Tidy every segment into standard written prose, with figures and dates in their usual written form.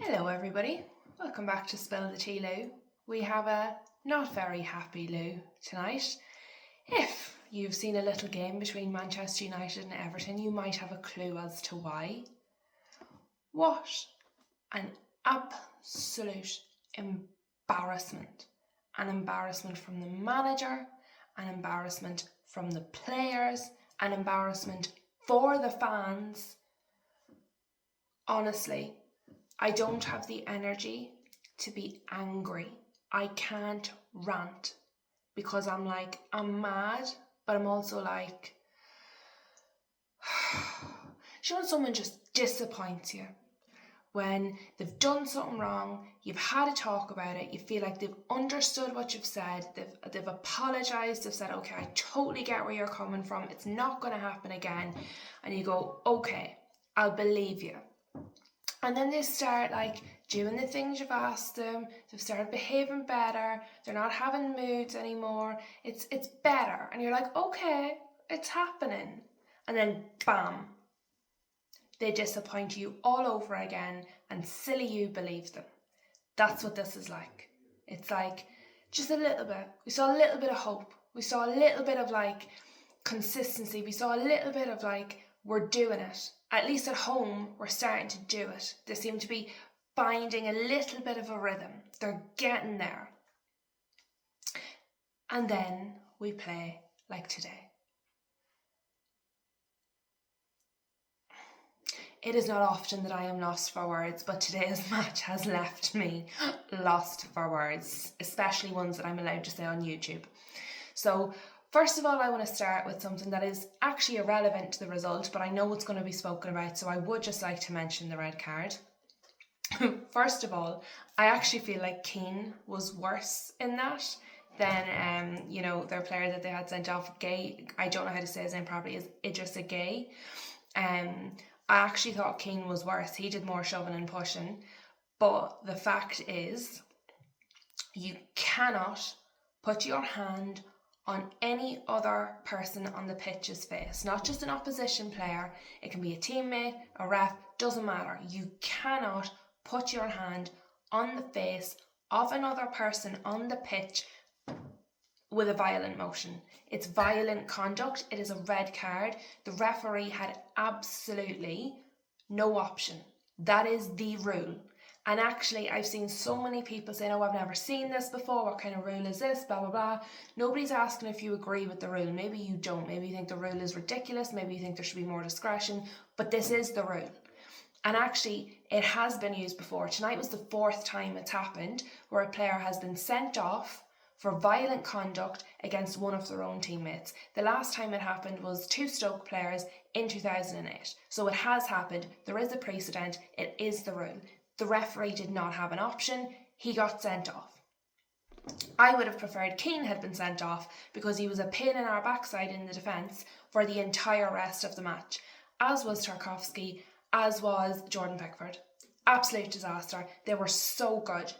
Hello everybody, welcome back to Spill the Tea Lou. We have a not very happy Lou tonight. If you've seen a little game between Manchester United and Everton, you might have a clue as to why. What an absolute embarrassment. An embarrassment from the manager, an embarrassment from the players, an embarrassment for the fans. Honestly, I don't have the energy to be angry. I can't rant because I'm mad, but I'm also like, you know, someone just disappoints you when they've done something wrong, you've had a talk about it, you feel like they've understood what you've said, they've apologised, they've said, okay, I totally get where you're coming from, it's not going to happen again, and you go, okay, I'll believe you. And then they start doing the things you've asked them. They've started behaving better. They're not having moods anymore. It's better. And you're like, okay, it's happening. And then bam, they disappoint you all over again and silly you believe them. That's what this is like. It's like just a little bit. We saw a little bit of hope. We saw a little bit of consistency. We saw a little bit of we're doing it. At least at home, we're starting to do it. They seem to be finding a little bit of a rhythm. They're getting there. And then we play like today. It is not often that I am lost for words, but today's match has left me lost for words, especially ones that I'm allowed to say on YouTube. So, first of all, I want to start with something that is actually irrelevant to the result, but I know it's going to be spoken about, so I would just like to mention the red card. First of all, I actually feel like Keane was worse in that than, their player that they had sent off, Gay. I don't know how to say his name properly, is Idrissa Gay. I actually thought Keane was worse. He did more shoving and pushing. But the fact is, you cannot put your hand on any other person on the pitch's face, not just an opposition player. It can be a teammate, a ref, doesn't matter. You cannot put your hand on the face of another person on the pitch with a violent motion. It's violent conduct. It is a red card. The referee had absolutely no option. That is the rule. And actually, I've seen so many people saying, oh, I've never seen this before. What kind of rule is this? Blah, blah, blah. Nobody's asking if you agree with the rule. Maybe you don't. Maybe you think the rule is ridiculous. Maybe you think there should be more discretion. But this is the rule. And actually, it has been used before. Tonight was the 4th time it's happened where a player has been sent off for violent conduct against one of their own teammates. The last time it happened was 2 Stoke players in 2008. So it has happened. There is a precedent. It is the rule. The referee did not have an option. He got sent off. I would have preferred Keane had been sent off because he was a pain in our backside in the defence for the entire rest of the match, as was Tarkowski, as was Jordan Pickford. Absolute disaster. They were so good.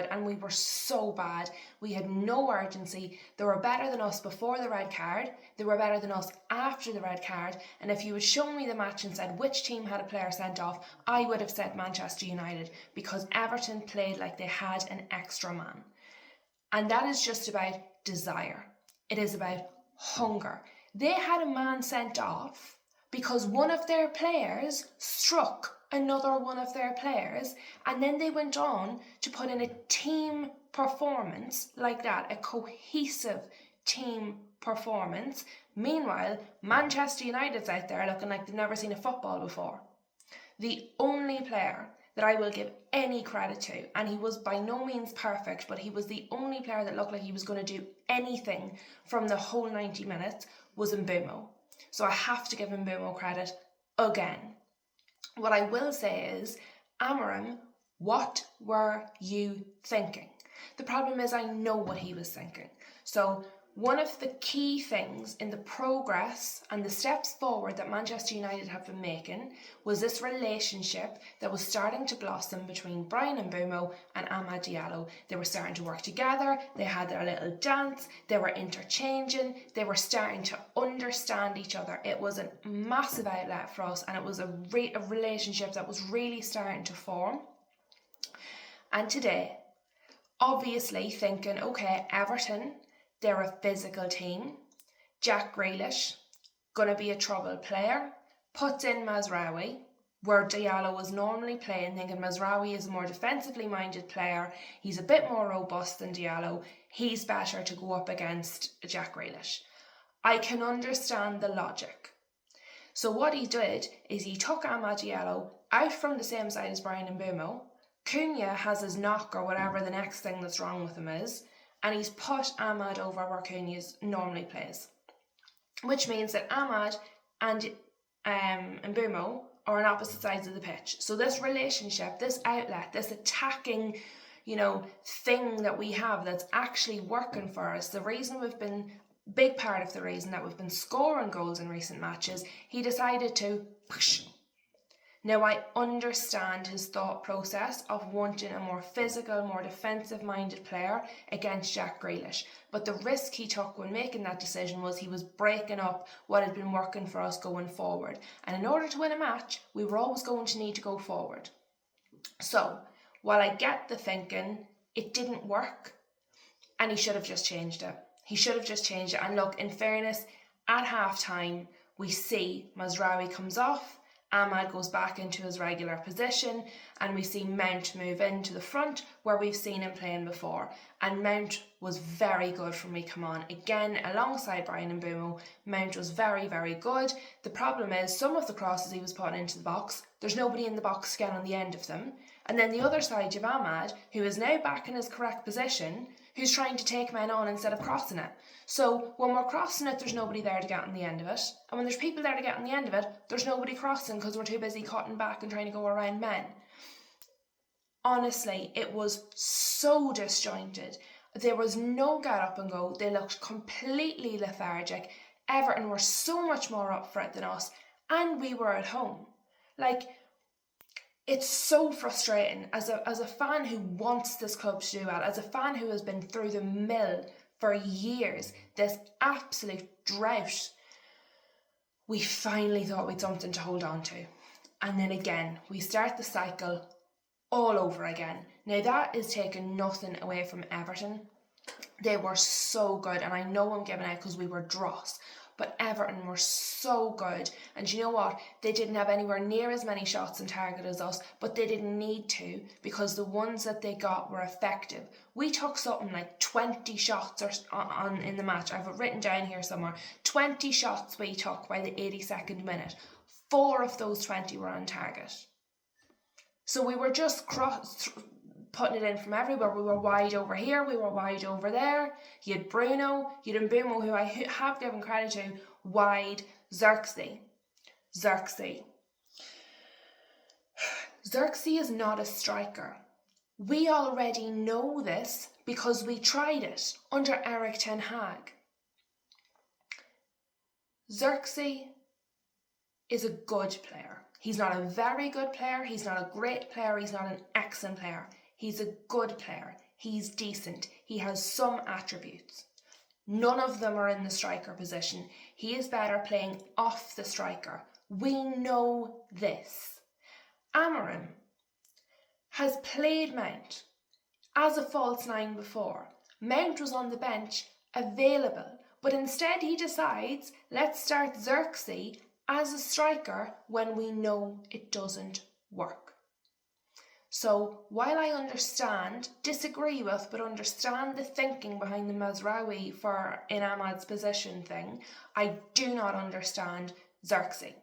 And we were so bad. We had no urgency. They were better than us before the red card. They were better than us after the red card. And if you had shown me the match and said which team had a player sent off, I would have said Manchester United, because Everton played like they had an extra man. And that is just about desire. It is about hunger. They had a man sent off because one of their players struck another one of their players, and then they went on to put in a team performance like that, a cohesive team performance. Meanwhile, Manchester United's out there looking like they've never seen a football before. The only player that I will give any credit to, and he was by no means perfect, but he was the only player that looked like he was going to do anything from the whole 90 minutes, was Mbeumo. So I have to give Mbeumo credit again. What I will say is, Amorim, what were you thinking? The problem is I know what he was thinking. So one of the key things in the progress and the steps forward that Manchester United have been making was this relationship that was starting to blossom between Bryan Mbeumo and Amad Diallo. They were starting to work together, they had their little dance, they were interchanging, they were starting to understand each other. It was a massive outlet for us, and it was a relationship that was really starting to form. And today, obviously thinking, okay, Everton, they're a physical team. Jack Grealish, going to be a trouble player. Puts in Mazraoui, where Diallo was normally playing, thinking Mazraoui is a more defensively minded player. He's a bit more robust than Diallo. He's better to go up against Jack Grealish. I can understand the logic. So what he did is he took Amad Diallo out from the same side as Bryan Mbeumo. Cunha has his knock or whatever the next thing that's wrong with him is, and he's put Amad over where Cunha normally plays. Which means that Amad and Mbeumo are on opposite sides of the pitch. So this relationship, this outlet, this attacking, thing that we have that's actually working for us, big part of the reason that we've been scoring goals in recent matches, he decided to push. Now, I understand his thought process of wanting a more physical, more defensive-minded player against Jack Grealish. But the risk he took when making that decision was he was breaking up what had been working for us going forward. And in order to win a match, we were always going to need to go forward. So, while I get the thinking, it didn't work, and he should have just changed it. And look, in fairness, at half-time, we see Mazraoui comes off, Amad goes back into his regular position, and we see Mount move into the front where we've seen him playing before. And Mount was very good from we come on. Again, alongside Bryan Mbeumo, Mount was very, very good. The problem is some of the crosses he was putting into the box, there's nobody in the box again on the end of them. And then the other side, you have Amad, who is now back in his correct position, who's trying to take men on instead of crossing it. So when we're crossing it, there's nobody there to get on the end of it. And when there's people there to get on the end of it, there's nobody crossing because we're too busy cutting back and trying to go around men. Honestly, it was so disjointed. There was no get up and go. They looked completely lethargic. Everton were so much more up for it than us. And we were at home. It's so frustrating as a fan who wants this club to do well, as a fan who has been through the mill for years, this absolute drought. We finally thought we'd something to hold on to. And then again, we start the cycle all over again. Now that is taking nothing away from Everton. They were so good, and I know I'm giving out because we were dross. But Everton were so good. And you know what? They didn't have anywhere near as many shots on target as us, but they didn't need to because the ones that they got were effective. We took something like 20 shots in the match. I have it written down here somewhere. 20 shots we took by the 82nd minute. 4 of those 20 were on target. So we were just putting it in from everywhere. We were wide over here, we were wide over there. You had Bruno, you had Mbeumo, who I have given credit to, wide. Xerxes is not a striker. We already know this because we tried it under Erik ten Hag. Xerxes is a good player. He's not a very good player, he's not a great player, he's not an excellent player. He's a good player. He's decent. He has some attributes. None of them are in the striker position. He is better playing off the striker. We know this. Amorim has played Mount as a false nine before. Mount was on the bench, available, but instead he decides, let's start Xerxes as a striker when we know it doesn't work. So while I disagree with, but understand the thinking behind the Mazraoui in Amad's position thing, I do not understand Xerxes.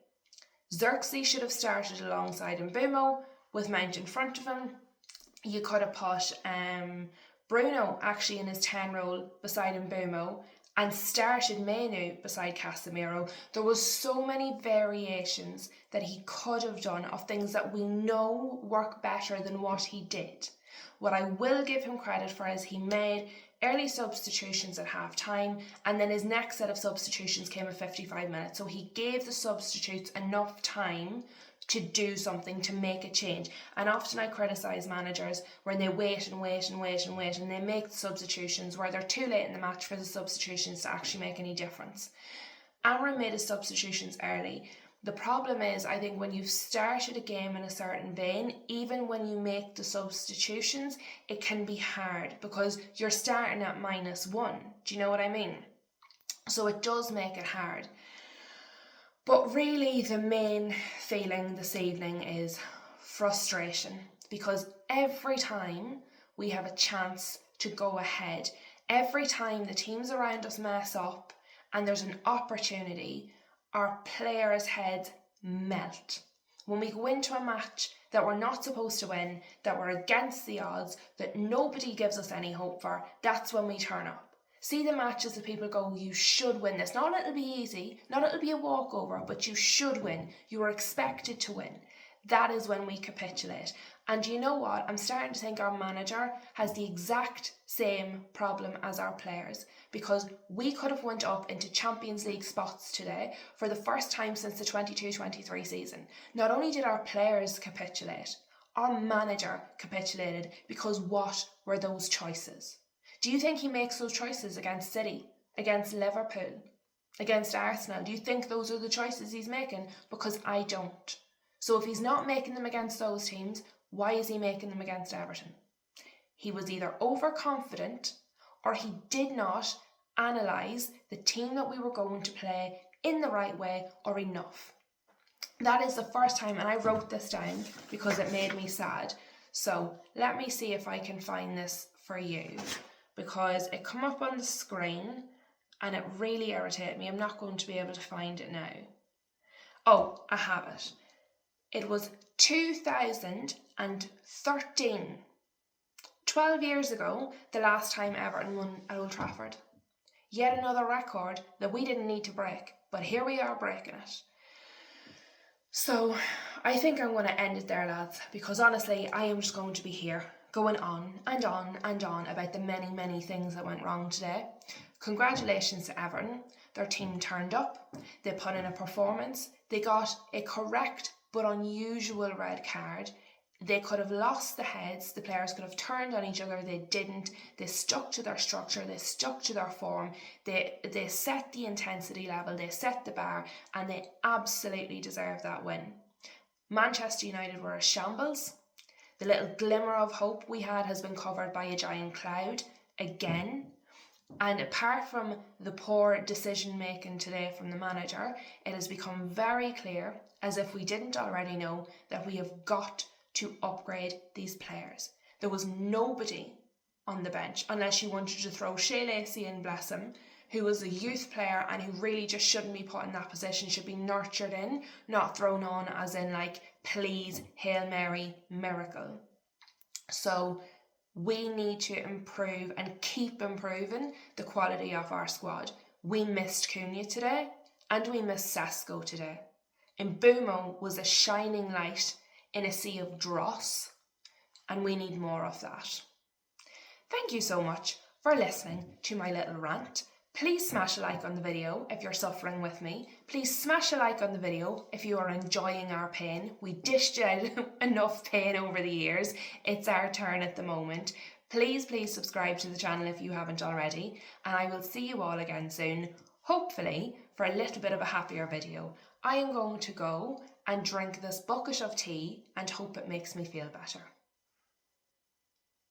Xerxes should have started alongside Mbeumo with Mount in front of him. You could have put Bruno actually in his 10 role beside Mbeumo and started Menu beside Casemiro. There was so many variations that he could have done of things that we know work better than what he did. What I will give him credit for is he made early substitutions at half time, and then his next set of substitutions came at 55 minutes. So he gave the substitutes enough time to do something, to make a change. And often I criticise managers when they wait and they make substitutions where they're too late in the match for the substitutions to actually make any difference. Amorim made his substitutions early. The problem is, I think when you've started a game in a certain vein, even when you make the substitutions, it can be hard because you're starting at -1. Do you know what I mean? So it does make it hard. But really the main feeling this evening is frustration, because every time we have a chance to go ahead, every time the teams around us mess up and there's an opportunity, our players' heads melt. When we go into a match that we're not supposed to win, that we're against the odds, that nobody gives us any hope for, that's when we turn up. See the matches that people go, you should win this. Not it'll be easy, not it'll be a walkover, but you should win. You are expected to win. That is when we capitulate. And you know what? I'm starting to think our manager has the exact same problem as our players, because we could have went up into Champions League spots today for the first time since the 22-23 season. Not only did our players capitulate, our manager capitulated, because what were those choices? Do you think he makes those choices against City, against Liverpool, against Arsenal? Do you think those are the choices he's making? Because I don't. So if he's not making them against those teams, why is he making them against Everton? He was either overconfident or he did not analyse the team that we were going to play in the right way or enough. That is the first time, and I wrote this down because it made me sad. So let me see if I can find this for you, because it come up on the screen and it really irritated me. I'm not going to be able to find it now. Oh, I have it. It was 2013. 12 years ago, the last time Everton won at Old Trafford. Yet another record that we didn't need to break, but here we are breaking it. So I think I'm going to end it there, lads, because honestly, I am just going to be here going on and on and on about the many things that went wrong today. Congratulations to Everton. Their team turned up. They put in a performance. They got a correct but unusual red card. They could have lost the heads. The players could have turned on each other. They didn't. They stuck to their structure. They stuck to their form. They set the intensity level. They set the bar, and they absolutely deserve that win. Manchester United were a shambles. The little glimmer of hope we had has been covered by a giant cloud again. And apart from the poor decision making today from the manager, it has become very clear, as if we didn't already know, that we have got to upgrade these players. There was nobody on the bench, unless you wanted to throw Shea Lacey in, bless him, who was a youth player and who really just shouldn't be put in that position, should be nurtured in, not thrown on as in like, please, Hail Mary, miracle. So we need to improve and keep improving the quality of our squad. We missed Cunha today and we missed Sesko today. Mbeumo was a shining light in a sea of dross, and we need more of that. Thank you so much for listening to my little rant. Please smash a like on the video if you're suffering with me. Please smash a like on the video if you are enjoying our pain. We dished out enough pain over the years. It's our turn at the moment. Please subscribe to the channel if you haven't already. And I will see you all again soon, hopefully for a little bit of a happier video. I am going to go and drink this bucket of tea and hope it makes me feel better.